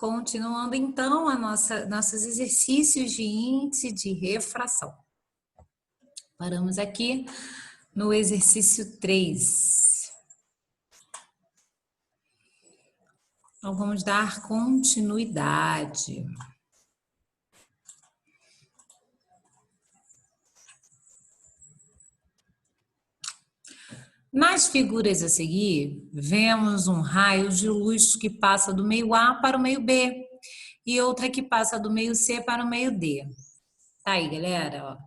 Continuando então nossos exercícios de índice de refração. Paramos aqui no exercício 3. Então vamos dar continuidade. Nas figuras a seguir, vemos um raio de luz que passa do meio A para o meio B e outra que passa do meio C para o meio D. Tá aí, galera, ó.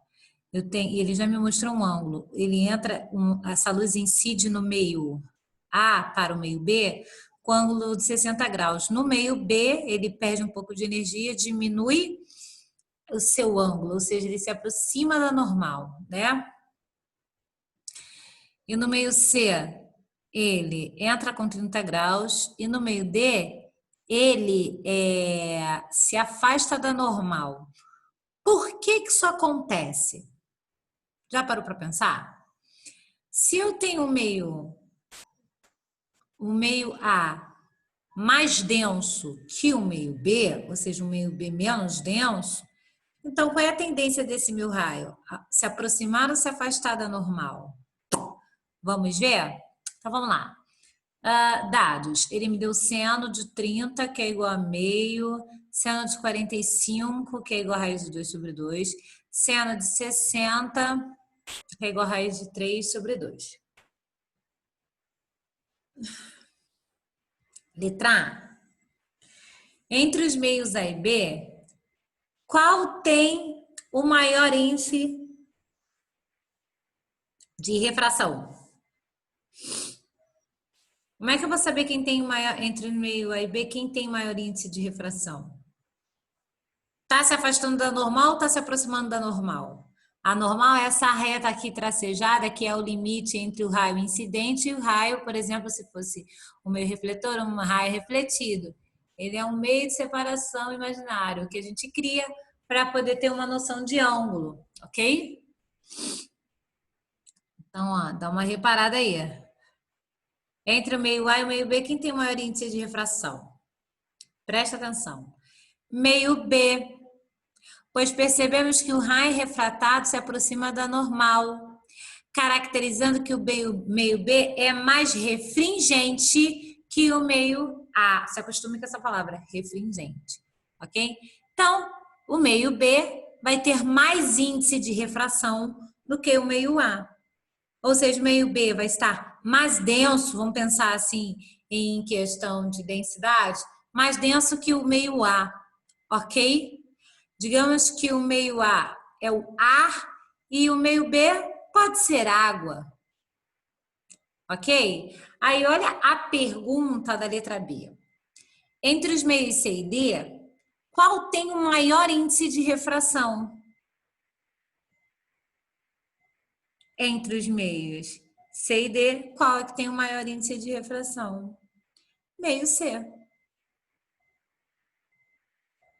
Ele já me mostrou um ângulo. Ele entra, essa luz incide no meio A para o meio B com ângulo de 60 graus. No meio B, ele perde um pouco de energia, diminui o seu ângulo, ou seja, ele se aproxima da normal, né? E no meio C, ele entra com 30 graus. E no meio D, ele se afasta da normal. Por que isso acontece? Já parou para pensar? Se eu tenho o meio A mais denso que o meio B, ou seja, o meio B menos denso, então qual é a tendência desse meu raio? Se aproximar ou se afastar da normal? Vamos ver? Então, vamos lá. Dados. Ele me deu seno de 30, que é igual a meio. Seno de 45, que é igual a raiz de 2 sobre 2. Seno de 60, que é igual a raiz de 3 sobre 2. Letra A. Entre os meios A e B, qual tem o maior índice de refração? Como é que eu vou saber quem tem o maior, entre o meio A e B, quem tem maior índice de refração? Tá se afastando da normal ou tá se aproximando da normal? A normal é essa reta aqui tracejada, que é o limite entre o raio incidente e o raio, por exemplo, se fosse o meio refletor, um raio refletido. Ele é um meio de separação imaginário que a gente cria para poder ter uma noção de ângulo, ok? Então, ó, dá uma reparada aí. Entre o meio A e o meio B, quem tem maior índice de refração? Presta atenção. Meio B, pois percebemos que o raio refratado se aproxima da normal, caracterizando que o meio B é mais refringente que o meio A. Se acostume com essa palavra, refringente, ok? Então, o meio B vai ter mais índice de refração do que o meio A. Ou seja, o meio B vai estar mais denso, vamos pensar assim em questão de densidade, mais denso que o meio A, ok? Digamos que o meio A é o ar e o meio B pode ser água, ok? Aí olha a pergunta da letra B. Entre os meios C e D, qual tem o maior índice de refração? Entre os meios C e D, qual é que tem o maior índice de refração? Meio C.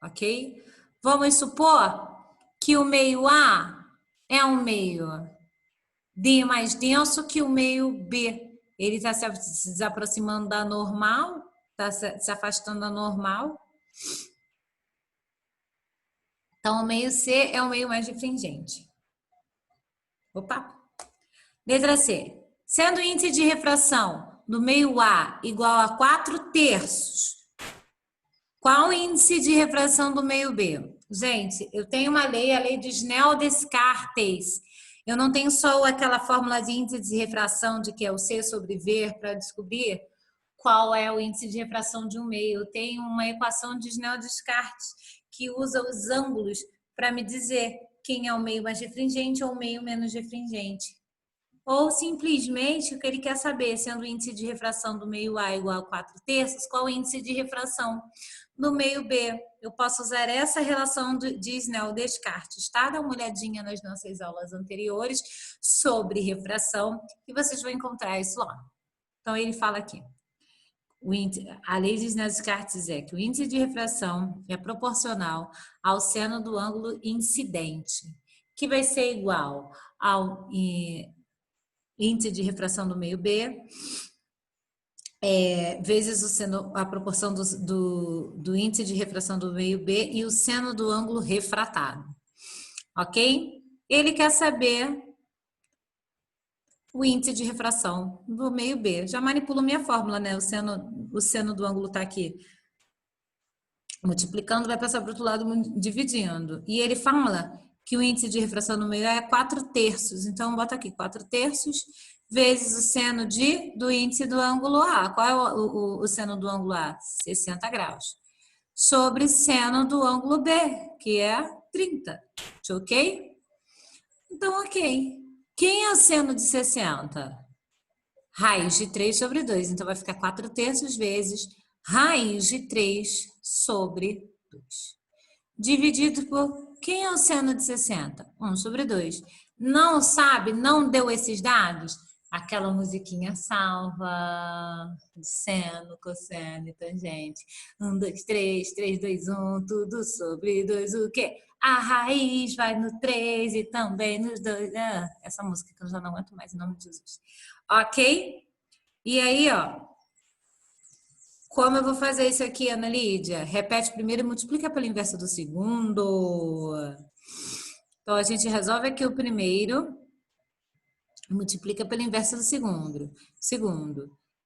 Ok? Vamos supor que o meio A é um meio D mais denso que o meio B. Ele está se desaproximando da normal, está se afastando da normal. Então, o meio C é o meio mais refringente. Opa! Letra C. Sendo o índice de refração do meio A igual a 4/3, qual o índice de refração do meio B? Gente, eu tenho uma lei, a lei de Snell-Descartes. Eu não tenho só aquela fórmula de índice de refração de que é o C sobre V para descobrir qual é o índice de refração de um meio. Eu tenho uma equação de Snell-Descartes que usa os ângulos para me dizer quem é o meio mais refringente ou o meio menos refringente. Ou simplesmente o que ele quer saber, sendo o índice de refração do meio A igual a 4/3, qual o índice de refração do meio B? Eu posso usar essa relação de Snell-Descartes, tá? Dá uma olhadinha nas nossas aulas anteriores sobre refração e vocês vão encontrar isso lá. Então ele fala aqui, a lei de Snell-Descartes é que o índice de refração é proporcional ao seno do ângulo incidente, que vai ser igual ao índice de refração do meio B vezes o seno, a proporção do índice de refração do meio B e o seno do ângulo refratado. Ok? Ele quer saber o índice de refração do meio B. Já manipulo minha fórmula, né? O seno do ângulo está aqui. Multiplicando, vai passar para o outro lado dividindo. E ele fala que o índice de refração no meio é 4/3. Então, bota aqui 4/3 vezes o seno do índice do ângulo A. Qual é o seno do ângulo A? 60 graus. Sobre seno do ângulo B, que é 30. Ok? Então, ok. Quem é o seno de 60? Raiz de 3 sobre 2. Então, vai ficar 4/3 vezes raiz de 3 sobre 2. Dividido por... Quem é o seno de 60? 1 sobre 2. Não sabe? Não deu esses dados? Aquela musiquinha salva, seno, cosseno e tangente. 1, 2, 3, 3, 2, 1, tudo sobre 2, o quê? A raiz vai no 3 e também nos 2. Ah, essa música que eu já não aguento mais, em nome de Jesus. Ok? E aí, ó, como eu vou fazer isso aqui, Ana Lídia? Repete primeiro e multiplica pelo inverso do segundo. Então, a gente resolve aqui o primeiro e multiplica pelo inverso do segundo.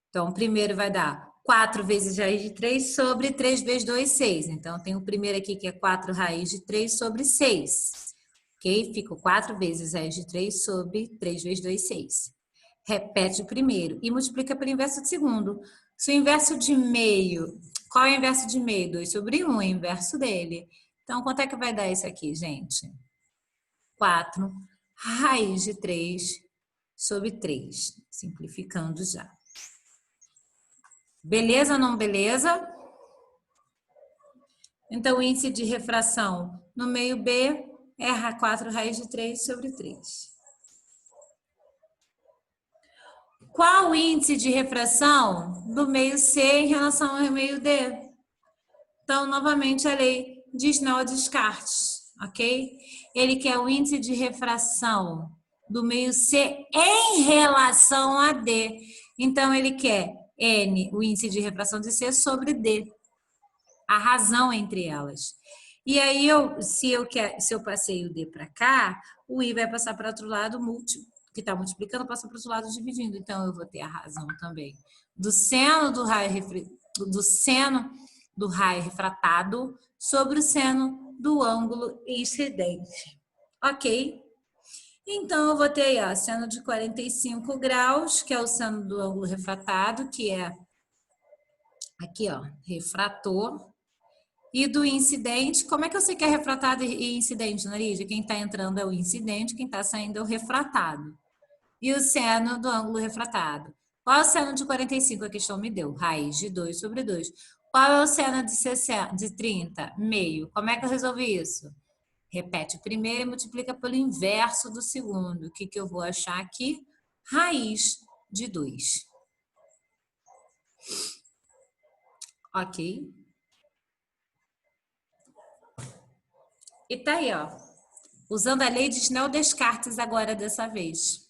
Então, o primeiro vai dar 4 vezes raiz de 3 sobre 3 vezes 2, 6. Então, tem o primeiro aqui que é 4 raiz de 3 sobre 6. Ok? Fica 4 vezes raiz de 3 sobre 3 vezes 2, 6. Repete o primeiro e multiplica pelo inverso do segundo. Se o inverso de meio... Qual é o inverso de meio? 2 sobre 1 é o inverso dele. Então, quanto é que vai dar isso aqui, gente? 4 raiz de 3 sobre 3. Simplificando já. Beleza ou não beleza? Então, o índice de refração no meio B é 4 raiz de 3 sobre 3. Qual o índice de refração do meio C em relação ao meio D? Então, novamente, a lei de Snell-Descartes, ok? Ele quer o índice de refração do meio C em relação a D. Então, ele quer N, o índice de refração de C, sobre D. A razão entre elas. E aí, se eu passei o D para cá, o I vai passar para outro lado, que está multiplicando, passa para o outro lado dividindo. Então, eu vou ter a razão também do seno do raio refratado sobre o seno do ângulo incidente. Ok? Então, eu vou ter aí, ó, seno de 45 graus, que é o seno do ângulo refratado, que é aqui, ó, refrator. E do incidente, como é que eu sei que é refratado e incidente, Narídia? Quem está entrando é o incidente, quem está saindo é o refratado. E o seno do ângulo refratado. Qual é o seno de 45? A questão me deu. Raiz de 2 sobre 2. Qual é o seno de 30? Meio. Como é que eu resolvi isso? Repete o primeiro e multiplica pelo inverso do segundo. O que eu vou achar aqui? Raiz de 2. Ok? E tá aí, ó. Usando a lei de Snell-Descartes agora dessa vez.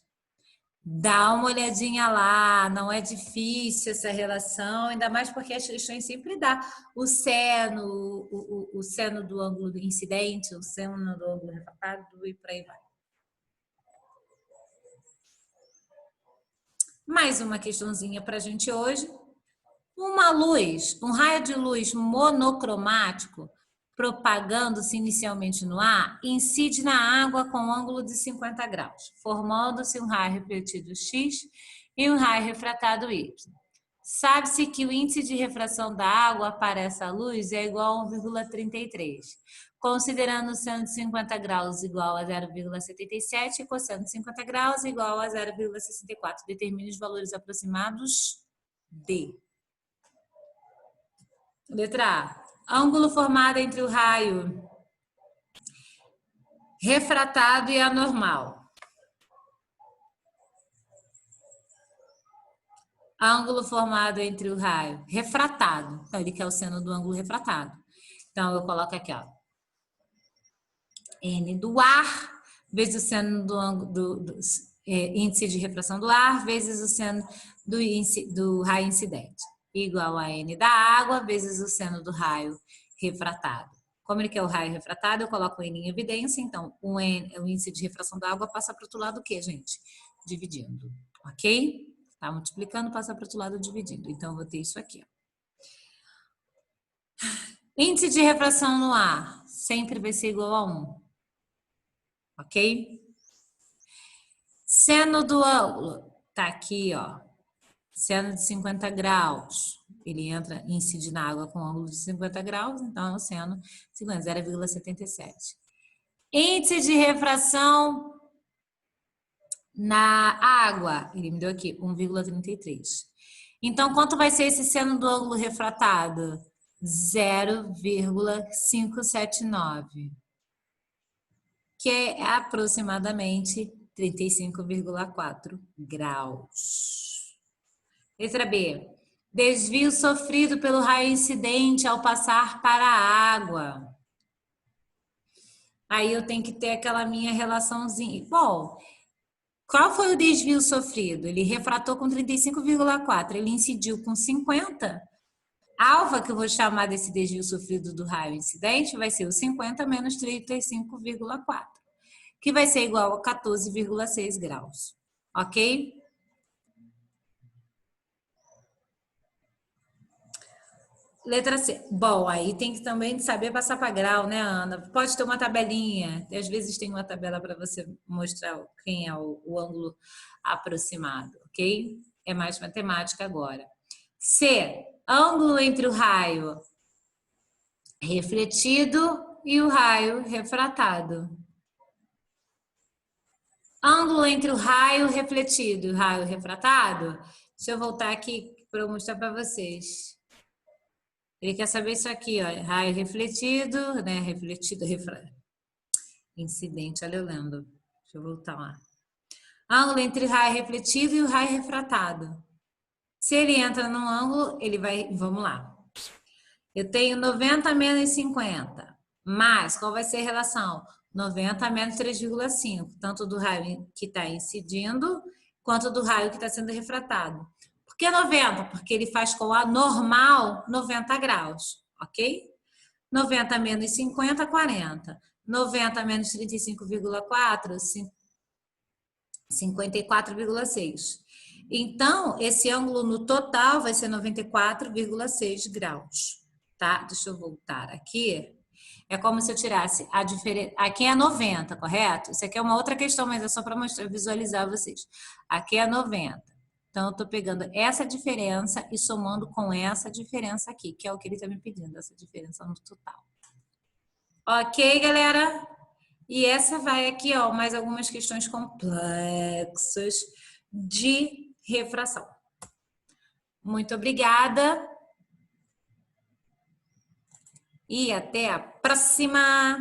Dá uma olhadinha lá, não é difícil essa relação, ainda mais porque as questões sempre dá o seno, o seno do ângulo incidente, o seno do ângulo refratado e por aí vai. Mais uma questãozinha para a gente hoje. Uma luz, um raio de luz monocromático, propagando-se inicialmente no ar, incide na água com um ângulo de 50 graus, formando-se um raio refletido X e um raio refratado Y. Sabe-se que o índice de refração da água para essa luz é igual a 1,33, considerando o seno de 50 graus igual a 0,77 e cosseno de 50 graus igual a 0,64. Determine os valores aproximados D. Letra A. Ângulo formado entre o raio refratado e anormal. Ângulo formado entre o raio refratado. Então, ele quer o seno do ângulo refratado. Então, eu coloco aqui, ó. N do ar, vezes o seno do ângulo índice de refração do ar, vezes o seno do raio incidente, igual a N da água vezes o seno do raio refratado. Como ele quer o raio refratado, eu coloco o N em evidência, então o índice de refração da água passa para o outro lado o quê, gente? Dividindo, ok? Tá multiplicando, passa para o outro lado dividindo. Então, eu vou ter isso aqui, ó. Índice de refração no ar sempre vai ser igual a 1, ok? Seno do ângulo, tá aqui, ó. Seno de 50 graus, ele incide na água com ângulo de 50 graus, então é o seno 0,77. Índice de refração na água, ele me deu aqui 1,33. Então, quanto vai ser esse seno do ângulo refratado? 0,579, que é aproximadamente 35,4 graus. Letra B. Desvio sofrido pelo raio incidente ao passar para a água. Aí eu tenho que ter aquela minha relaçãozinha. Bom, qual foi o desvio sofrido? Ele refratou com 35,4. Ele incidiu com 50. Alfa, que eu vou chamar desse desvio sofrido do raio incidente, vai ser o 50 menos 35,4, que vai ser igual a 14,6 graus. Ok? Letra C. Bom, aí tem que também saber passar para grau, né, Ana? Pode ter uma tabelinha. Às vezes tem uma tabela para você mostrar quem é o ângulo aproximado, ok? É mais matemática agora. C. Ângulo entre o raio refletido e o raio refratado. Ângulo entre o raio refletido e o raio refratado. Deixa eu voltar aqui para eu mostrar para vocês. Ele quer saber isso aqui, ó, raio refletido, né, refletido, incidente, olha eu lendo. Deixa eu voltar lá. Ângulo entre o raio refletido e o raio refratado. Se ele entra num ângulo, ele vai, vamos lá. Eu tenho 90 menos 50, mas qual vai ser a relação? 90 menos 3,5, tanto do raio que está incidindo, quanto do raio que está sendo refratado. Por que 90? Porque ele faz com a normal 90 graus, ok? 90 menos 50, 40. 90 menos 35,4, 54,6. Então, esse ângulo no total vai ser 94,6 graus, tá? Deixa eu voltar aqui. É como se eu tirasse a diferença. Aqui é 90, correto? Isso aqui é uma outra questão, mas é só para mostrar, visualizar vocês. Aqui é 90. Então, eu estou pegando essa diferença e somando com essa diferença aqui, que é o que ele está me pedindo, essa diferença no total. Ok, galera? E essa vai aqui, ó, mais algumas questões complexas de refração. Muito obrigada. E até a próxima!